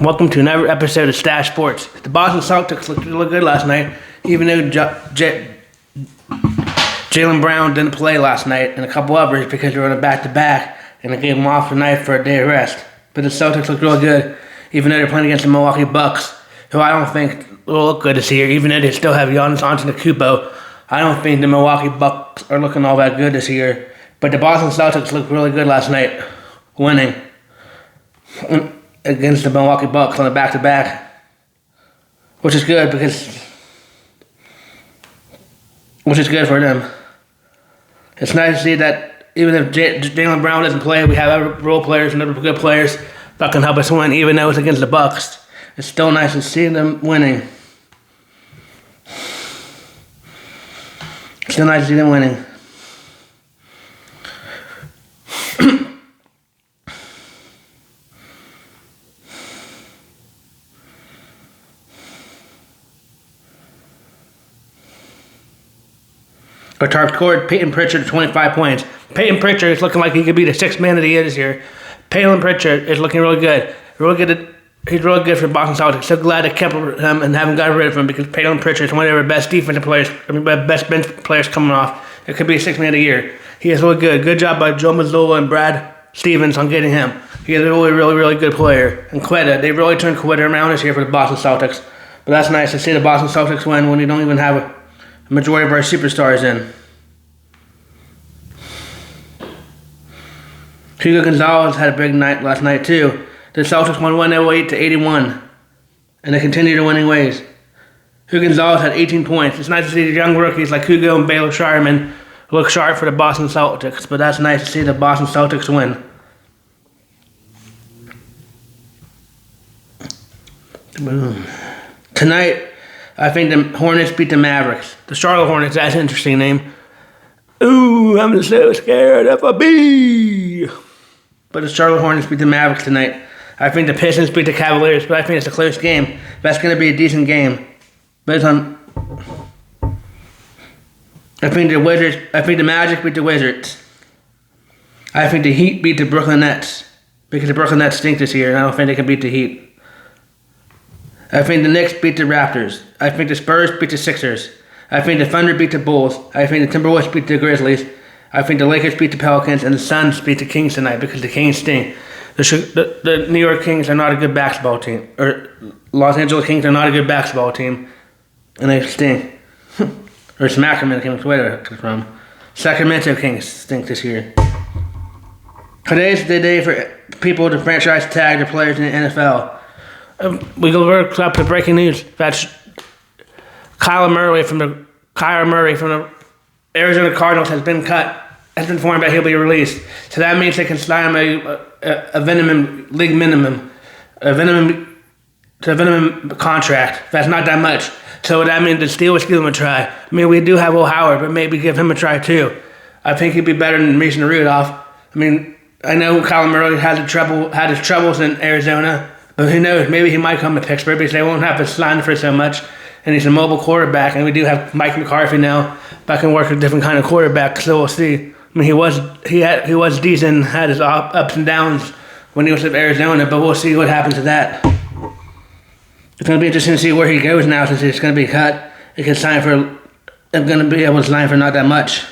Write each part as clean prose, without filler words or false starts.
Welcome to another episode of Stache Sports. The Boston Celtics looked really good last night, even though Jaylen Brown didn't play last night and a couple others because they were on a back-to-back and they gave them off tonight for a day of rest. But the Celtics looked really good, even though they're playing against the Milwaukee Bucks, who I don't think will look good this year, even though they still have Giannis Antetokounmpo. I don't think the Milwaukee Bucks are looking all that good this year. But the Boston Celtics looked really good last night, winning against the Milwaukee Bucks on a back-to-back, which is good for them. It's nice to see that even if Jaylen Brown doesn't play, we have other role players and other good players that can help us win, even though it's against the Bucks. It's still nice to see them winning. Still nice to see them winning. Qatar scored Peyton Pritchard 25 points. Peyton Pritchard is looking like he could be the sixth man of the year this year. Peyton Pritchard is looking really good. He's really good for Boston Celtics. So glad they kept him and haven't got rid of him because Peyton Pritchard is one of their best defensive players, best bench players coming off. It could be a sixth man of the year. He is really good. Good job by Joe Mazzulla and Brad Stevens on getting him. He is a really good player. And Quetta, they really turned Quetta around this year for the Boston Celtics. But that's nice to see the Boston Celtics win when you don't even have a majority of our superstars in. Hugo Gonzalez had a big night last night too. The Celtics won 108-81, and they continue to winning ways. Hugo Gonzalez had 18 points. It's nice to see the young rookies like Hugo and Baylor Shireman look sharp for the Boston Celtics, but that's nice to see the Boston Celtics win. Tonight, I think the Hornets beat the Mavericks. The Charlotte Hornets, that's an interesting name. Ooh, I'm so scared of a bee. But the Charlotte Hornets beat the Mavericks tonight. I think the Pistons beat the Cavaliers, but I think it's a close game. That's going to be a decent game. But I think the Magic beat the Wizards. I think the Heat beat the Brooklyn Nets because the Brooklyn Nets stink this year, and I don't think they can beat the Heat. I think the Knicks beat the Raptors. I think the Spurs beat the Sixers. I think the Thunder beat the Bulls. I think the Timberwolves beat the Grizzlies. I think the Lakers beat the Pelicans, and the Suns beat the Kings tonight because the Kings stink. The New York Kings are not a good basketball team. Or Los Angeles Kings are not a good basketball team, and they stink. Or Sacramento Kings, where it comes from. Sacramento Kings stink this year. Today's the day for people to franchise tag their players in the NFL. We go up to breaking news. That's Kyler Murray from the Arizona Cardinals has been informed that he'll be released. So that means they can sign him a minimum contract. That's not that much. So that means the Steelers give him a try. I mean, we do have Will Howard, but maybe give him a try too. I think he'd be better than Mason Rudolph. I mean, I know Kyler Murray had his troubles in Arizona, but who knows? Maybe he might come to Pittsburgh because they won't have to sign for so much. And he's a mobile quarterback, and we do have Mike McCarthy now that can work a different kind of quarterback. So we'll see. I mean, he was decent, had his ups and downs when he was at Arizona, but we'll see what happens to that. It's going to be interesting to see where he goes now since he's going to be cut. He can sign for. I'm going to be able to sign for not that much.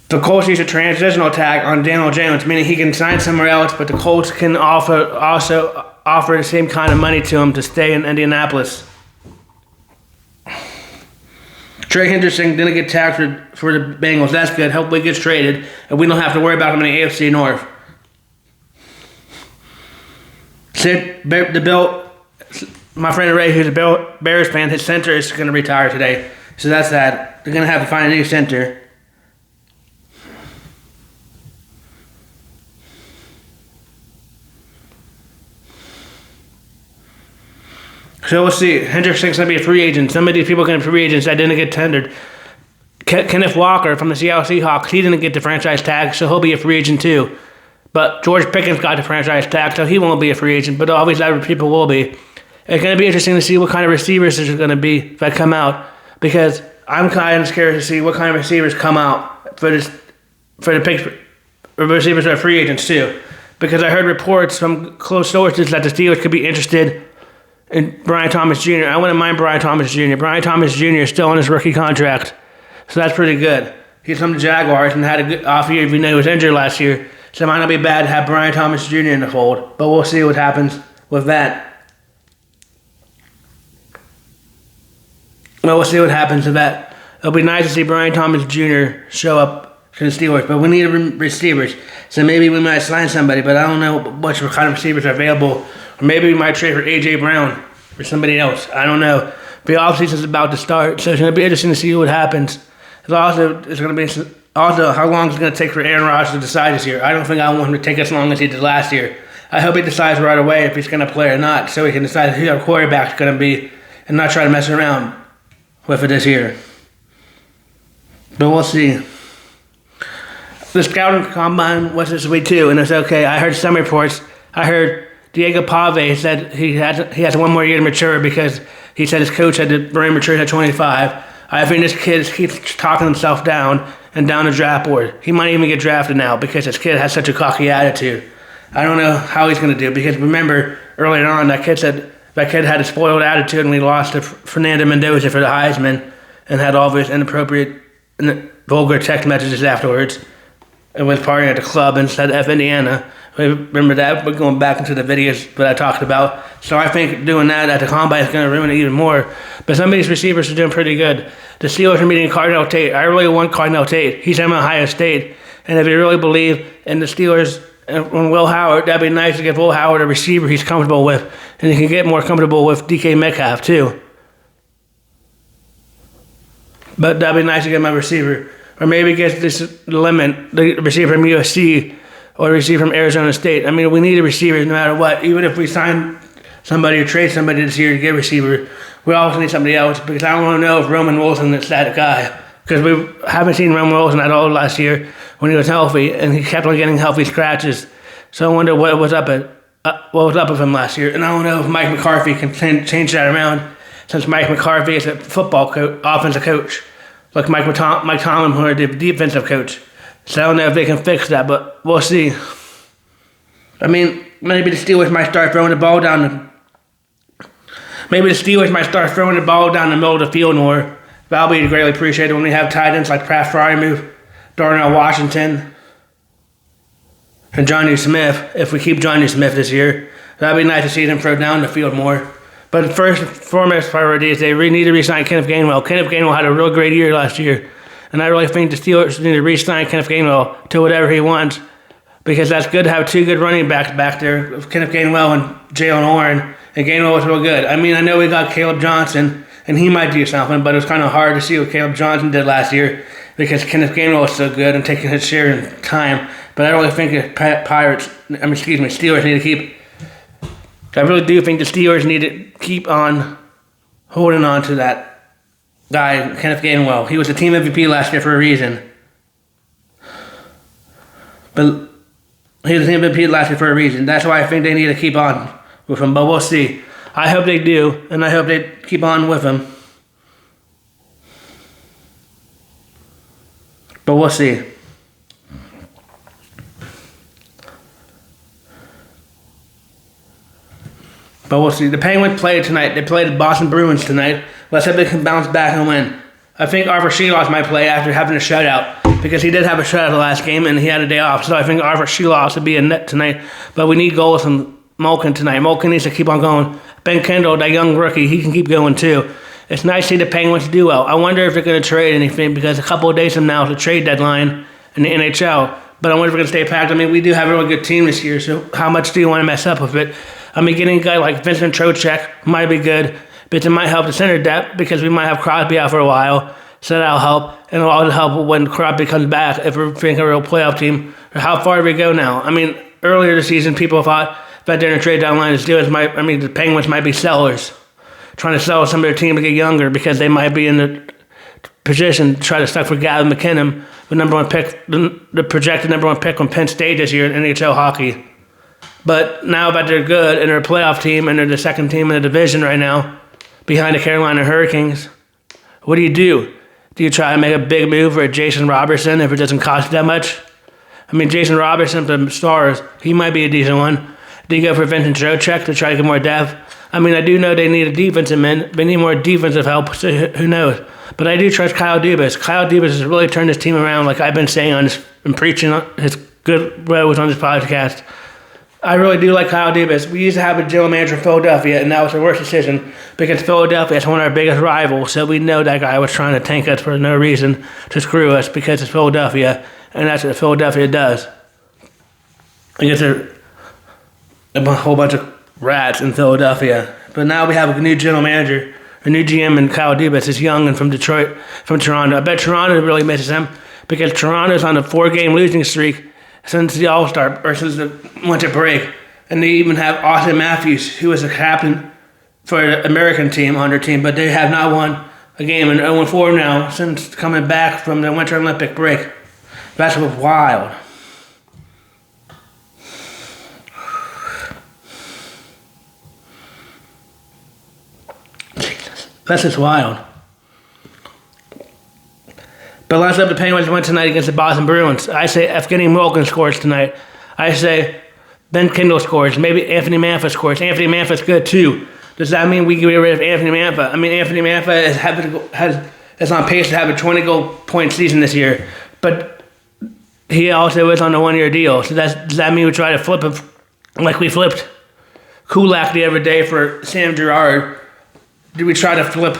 The Colts use a transitional tag on Daniel Jones, meaning he can sign somewhere else, but the Colts can also offer the same kind of money to him to stay in Indianapolis. Trey Henderson didn't get tagged for the Bengals. That's good. Hopefully he gets traded, and we don't have to worry about him in the AFC North. My friend Ray, who's a Bears fan, his center is going to retire today. So that's that. They're going to have to find a new center. So we'll see. Hendrickson's going to be a free agent. Some of these people are going to be free agents that didn't get tendered. Kenneth Walker from the Seattle Seahawks, he didn't get the franchise tag, so he'll be a free agent too. But George Pickens got the franchise tag, so he won't be a free agent, but all these other people will be. It's going to be interesting to see what kind of receivers there's going to be that come out, because I'm kind of scared to see what kind of receivers come out for this for the picks, receivers are free agents too. Because I heard reports from close sources that the Steelers could be interested in Brian Thomas Jr. I wouldn't mind Brian Thomas Jr. Brian Thomas Jr. is still on his rookie contract, so that's pretty good. He's from the Jaguars and had a good off year, even though he was injured last year. So it might not be bad to have Brian Thomas Jr. in the fold, but we'll see what happens with that. We'll see what happens with that. It'll be nice to see Brian Thomas Jr. show up to the Steelers, but we need receivers. So maybe we might sign somebody, but I don't know what kind of receivers are available. Or maybe we might trade for A.J. Brown or somebody else. I don't know. The offseason is about to start, so it's going to be interesting to see what happens. It's going to be how long is it going to take for Aaron Rodgers to decide this year. I don't think I want him to take as long as he did last year. I hope he decides right away if he's going to play or not, so he can decide who our quarterback's going to be and not try to mess around with it this year. But we'll see. The scouting combine was this week too, and it's okay. I heard some reports. I heard Diego Pave said he has one more year to mature because he said his coach had to bring mature at 25. I think this kid keeps talking himself down and down the draft board. He might even get drafted now because this kid has such a cocky attitude. I don't know how he's going to do because remember earlier on that kid had a spoiled attitude and we lost to Fernando Mendoza for the Heisman and had all of his inappropriate and vulgar text messages afterwards. It was partying at the club and said F Indiana. Remember that? We're going back into the videos that I talked about. So I think doing that at the combine is going to ruin it even more. But some of these receivers are doing pretty good. The Steelers are meeting Cardinal Tate. I really want Cardinal Tate. He's from Ohio State. And if you really believe in the Steelers and Will Howard, that'd be nice to give Will Howard a receiver he's comfortable with. And he can get more comfortable with DK Metcalf too. But that'd be nice to get my receiver. Or maybe get this lemon, the receiver from USC or the receiver from Arizona State. I mean, we need a receiver no matter what. Even if we sign somebody or trade somebody this year to get a receiver, we also need somebody else because I don't want to know if Roman Wilson is that guy. Because we haven't seen Roman Wilson at all last year when he was healthy, and he kept on getting healthy scratches. So I wonder what was up with him last year. And I don't know if Mike McCarthy can change that around since Mike McCarthy is a offensive coach. Like Mike Tomlin, who are the defensive coach. So I don't know if they can fix that, but we'll see. I mean, maybe the Steelers might start throwing the ball down the middle of the field more. That'll be greatly appreciated when we have tight ends like Pat Fryermuth, Darnell Washington, and Johnny Smith. If we keep Johnny Smith this year, that'd be nice to see them throw down the field more. But the first and foremost priority is they really need to re-sign Kenneth Gainwell. Kenneth Gainwell had a real great year last year. And I really think the Steelers need to re-sign Kenneth Gainwell to whatever he wants. Because that's good to have two good running backs back there, Kenneth Gainwell and Jalen Warren. And Gainwell was real good. I mean, I know we got Caleb Johnson, and he might do something, but it was kind of hard to see what Caleb Johnson did last year because Kenneth Gainwell was so good and taking his share in time. But I really think the Steelers need to keep... I really do think the Steelers need to keep on holding on to that guy, Kenneth Gainwell. He was the team MVP last year for a reason. But he was the team MVP last year for a reason. That's why I think they need to keep on with him. But we'll see. I hope they do, and I hope they keep on with him. But we'll see. But we'll see. The Penguins played tonight. They played the Boston Bruins tonight. Let's hope they can bounce back and win. I think Arthur Sheeloss might play after having a shutout because he did have a shutout the last game and he had a day off. So I think Arthur Sheeloss will be in net tonight. But we need goals from Malkin tonight. Malkin needs to keep on going. Ben Kendall, that young rookie, he can keep going too. It's nice to see the Penguins do well. I wonder if they're going to trade anything because a couple of days from now is the trade deadline in the NHL. But I wonder if we're going to stay packed. I mean, we do have a really good team this year, so how much do you want to mess up with it? I mean, getting a guy like Vincent Trocheck might be good, but it might help the center depth because we might have Crosby out for a while. So that'll help, and it'll also help when Crosby comes back if we're thinking a real playoff team. Or how far do we go now? I mean, earlier this season, people thought that during the trade deadline, the Penguins might be sellers, trying to sell some of their team to get younger because they might be in the position to try to stuff for Gavin McKinnon, the projected number one pick on Penn State this year in NHL hockey. But now that they're good and they're a playoff team and they're the second team in the division right now, behind the Carolina Hurricanes, what do? Do you try to make a big move for Jason Robertson if it doesn't cost that much? I mean, Jason Robertson from the Stars, he might be a decent one. Do you go for Vincent Trocheck to try to get more depth? I mean, I do know they need a defensive man. They need more defensive help, so who knows? But I do trust Kyle Dubas. Kyle Dubas has really turned his team around, like I've been saying and preaching on his good roads on this podcast. I really do like Kyle Dubas. We used to have a general manager in Philadelphia, and that was the worst decision because Philadelphia is one of our biggest rivals, so we know that guy was trying to tank us for no reason to screw us because it's Philadelphia, and that's what Philadelphia does. I guess a whole bunch of rats in Philadelphia. But now we have a new general manager, a new GM, and Kyle Dubas is young and from Detroit, from Toronto. I bet Toronto really misses him because Toronto's on a 4-game losing streak since the All-Star, or since the winter break. And they even have Austin Matthews, who is a captain for the American team on their team, but they have not won a game in 0-4 now since coming back from the Winter Olympic break. That's wild. That's just wild. But last up, the Penguins went tonight against the Boston Bruins. I say Evgeny Malkin scores tonight. I say Ben Kendall scores. Maybe Anthony Mantha scores. Anthony Mantha's good too. Does that mean we get rid of Anthony Mantha? I mean, Anthony Mantha is on pace to have a 20-goal point season this year. But he also is on a 1-year deal. So does that mean we try to flip him like we flipped Kulak the other day for Sam Girard? Do we try to flip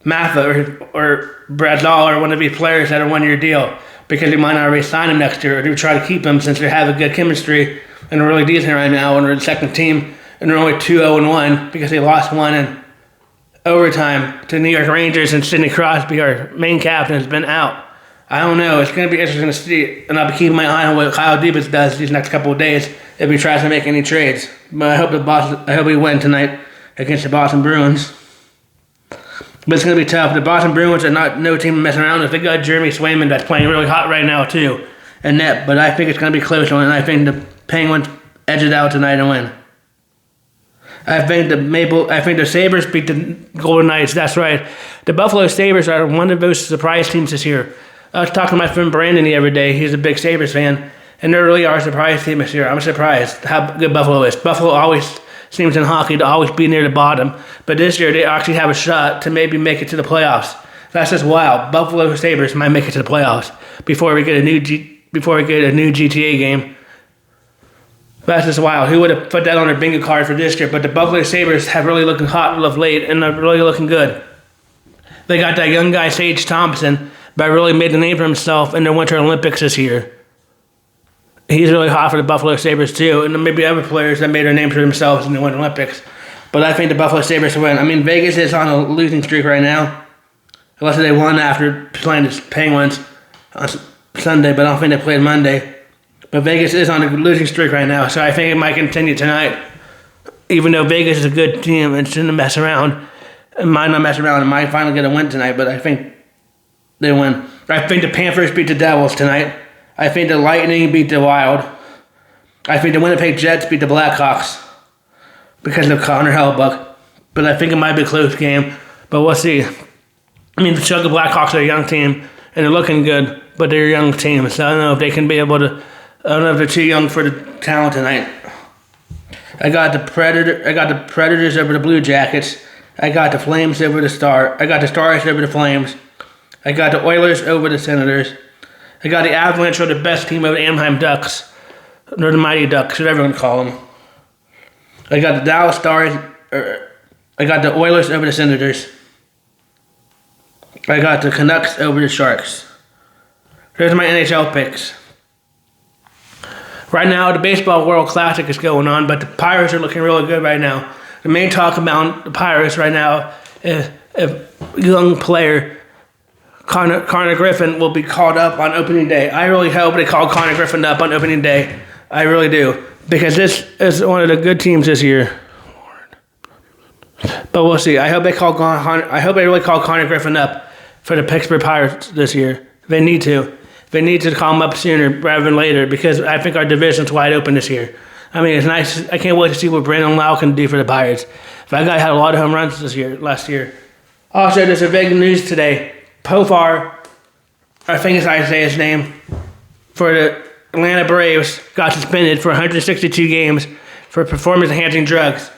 Mantha or Brad Dahl or one of these players at a 1-year deal because we might not re-sign him next year? Or do we try to keep him since they have a good chemistry and they're really decent right now and they're the second team and they're only 2-0-1 because they lost one in overtime to New York Rangers and Sidney Crosby, our main captain, has been out. I don't know. It's going to be interesting to see, and I'll be keeping my eye on what Kyle Dubas does these next couple of days if he tries to make any trades. But I hope we win tonight against the Boston Bruins. But it's going to be tough. The Boston Bruins are not no team messing around with. They got Jeremy Swayman that's playing really hot right now too, and net. But I think it's going to be close one, and I think the Penguins edge it out tonight and win. I think the Sabres beat the Golden Knights. That's right. The Buffalo Sabres are one of those surprise teams this year. I was talking to my friend Brandon the other day. He's a big Sabres fan, and they really are a surprise team this year. I'm surprised how good Buffalo is. Buffalo always seems in hockey to always be near the bottom, but this year they actually have a shot to maybe make it to the playoffs. That's just wild. Buffalo Sabres might make it to the playoffs before we get a new GTA game. That's just wild. Who would have put that on their bingo card for this year? But the Buffalo Sabres have really looking hot of late, and they're really looking good. They got that young guy Sage Thompson, but really made the name for himself in the Winter Olympics this year. He's really hot for the Buffalo Sabres too, and maybe other players that made their name for themselves in the Winter Olympics. But I think the Buffalo Sabres will win. I mean, Vegas is on a losing streak right now, unless they won after playing the Penguins on Sunday, but I don't think they played Monday. But Vegas is on a losing streak right now, so I think it might continue tonight. Even though Vegas is a good team and shouldn't mess around, it might not mess around and might finally get a win tonight, but I think they win. I think the Panthers beat the Devils tonight. I think the Lightning beat the Wild. I think the Winnipeg Jets beat the Blackhawks because of Connor Hellebuyck. But I think it might be a close game, but we'll see. I mean, the Chicago Blackhawks are a young team, and they're looking good, but they're a young team, so I don't know if they can be able to. I don't know if they're too young for the talent tonight. I got the Predators over the Blue Jackets. I got the Flames over the Stars. I got the Stars over the Flames. I got the Oilers over the Senators. I got the Avalanche over the best team over the Anaheim Ducks. They're the Mighty Ducks, whatever you want to call them. I got the Dallas Stars. I got the Oilers over the Senators. I got the Canucks over the Sharks. There's my NHL picks. Right now, the Baseball World Classic is going on, but the Pirates are looking really good right now. The main talk about the Pirates right now is a young player, Connor Griffin, will be called up on opening day. I really hope they call Connor Griffin up on opening day. I really do, because this is one of the good teams this year. But we'll see. I hope they really call Connor Griffin up for the Pittsburgh Pirates this year. They need to. They need to call him up sooner rather than later because I think our division's wide open this year. I mean, it's nice. I can't wait to see what Brandon Lau can do for the Pirates. That guy had a lot of home runs last year. Also, there's a big news today. Profar, I think it's how you say his name, for the Atlanta Braves, got suspended for 162 games for performance-enhancing drugs.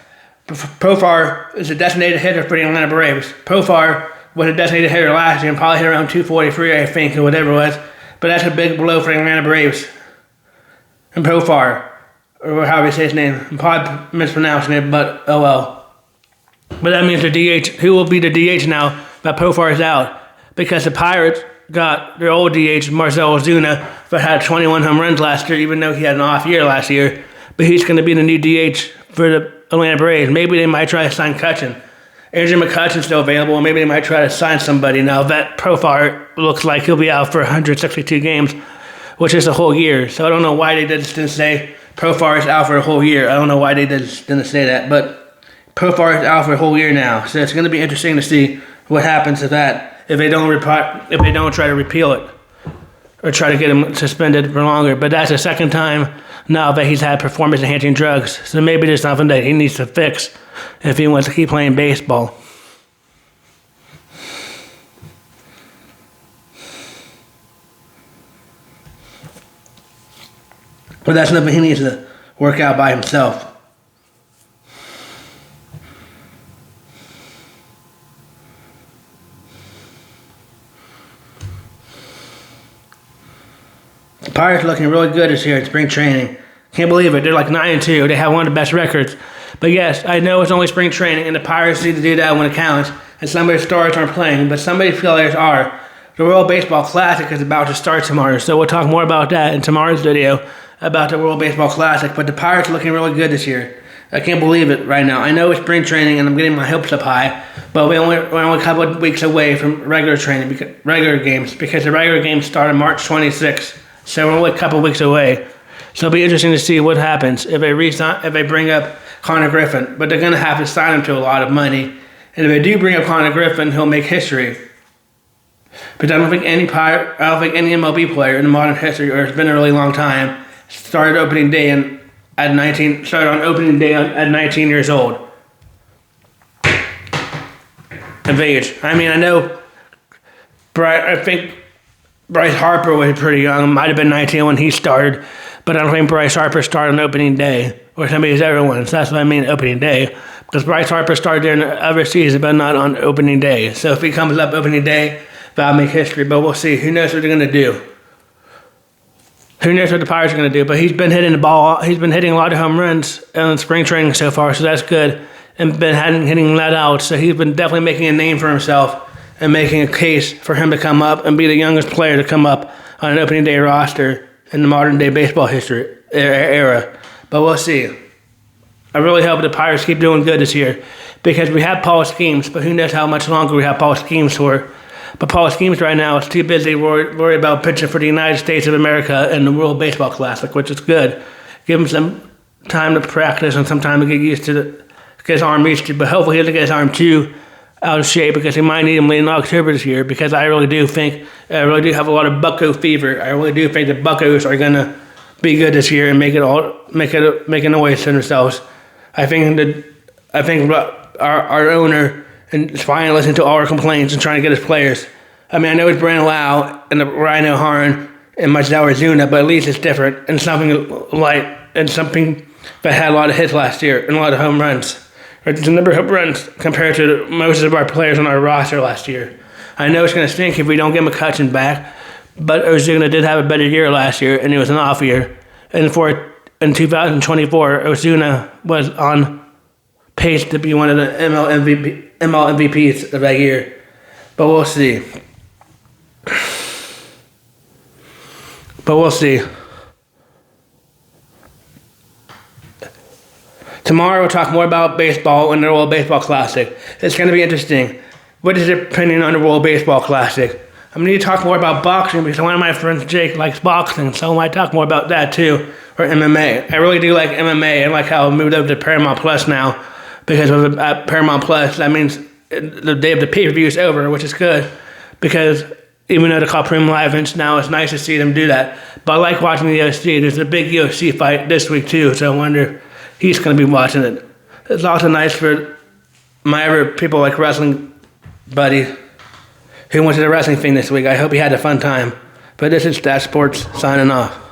Profar is a designated hitter for the Atlanta Braves. Profar was a designated hitter last year and probably hit around 243, I think, or whatever it was. But that's a big blow for the Atlanta Braves. And Profar, or however you say his name, I'm probably mispronouncing it, but oh well. But that means the DH, who will be the DH now, but Profar is out. Because the Pirates got their old DH, Marcell Ozuna, but had 21 home runs last year, even though he had an off year last year. But he's going to be the new DH for the Atlanta Braves. Maybe they might try to sign Cutchin. Andrew McCutchen's still available, and maybe they might try to sign somebody. Now, that Profar looks like he'll be out for 162 games, which is a whole year. So I don't know why they didn't say Profar is out for a whole year. I don't know why they didn't say that, but Profar is out for a whole year now. So it's going to be interesting to see what happens to that if they don't try to repeal it or try to get him suspended for longer. But that's the second time now that he's had performance-enhancing drugs. So maybe there's something that he needs to fix if he wants to keep playing baseball. But that's nothing he needs to work out by himself. The Pirates are looking really good this year in spring training. Can't believe it. They're like 9-2. They have one of the best records. But yes, I know it's only spring training, and the Pirates need to do that when it counts. And some of their stars aren't playing, but some of these players are. The World Baseball Classic is about to start tomorrow, so we'll talk more about that in tomorrow's video about the World Baseball Classic. But the Pirates are looking really good this year. I can't believe it right now. I know it's spring training, and I'm getting my hopes up high, but we're only a couple of weeks away from regular games, because the regular games start on March 26th. So we're only a couple weeks away. So it'll be interesting to see what happens if they bring up Connor Griffin. But they're going to have to sign him to a lot of money. And if they do bring up Connor Griffin, he'll make history. But I don't think any MLB player in modern history, or it's been a really long time, started on opening day at 19 years old of age. I mean, I know. I think Bryce Harper was pretty young. Might have been 19 when he started, but I don't think Bryce Harper started on opening day, or somebody's ever won. So that's what I mean, opening day. Because Bryce Harper started during the other season, but not on opening day. So if he comes up opening day, that'll make history. But we'll see. Who knows what they're going to do? Who knows what the Pirates are going to do? But he's been hitting the ball. He's been hitting a lot of home runs in spring training so far, so that's good. And been hitting let out. So he's been definitely making a name for himself and making a case for him to come up and be the youngest player to come up on an opening day roster in the modern day baseball history era. But we'll see. I really hope the Pirates keep doing good this year, because we have Paul Skeens, but who knows how much longer we have Paul Skeens for. But Paul Skeens right now is too busy worried about pitching for the United States of America in the World Baseball Classic, which is good. Give him some time to practice and some time to get used to get his arm used to. But hopefully he doesn't get his arm too out of shape, because he might need him late in October this year, because I really do have a lot of Bucko fever. I really do think the Buccos are going to be good this year and make a noise for themselves. I think our owner is finally listening to all our complaints and trying to get his players. I mean, I know it's Brandon Lau and the Rhino Harn and Marcell Ozuna, but at least it's different and something that had a lot of hits last year and a lot of home runs. There's a number of home runs compared to most of our players on our roster last year. I know it's going to stink if we don't get McCutchen back, but Ozuna did have a better year last year, and it was an off year. And in 2024, Ozuna was on pace to be one of the ML MVPs of that year. But we'll see. Tomorrow we'll talk more about baseball and the World Baseball Classic. It's going to be interesting. What is your opinion on the World Baseball Classic? I'm going to talk more about boxing, because one of my friends, Jake, likes boxing, so I might talk more about that too, or MMA. I really do like MMA. I like how it moved over to Paramount Plus now, because of Paramount Plus, that means the day of the pay-per-view is over, which is good, because even though they call premium live events now, it's nice to see them do that. But I like watching the UFC. There's a big UFC fight this week too, so I wonder he's going to be watching it. It's also nice for my other people like wrestling buddy, who went to the wrestling thing this week. I hope you had a fun time. But this is Stache Sports signing off.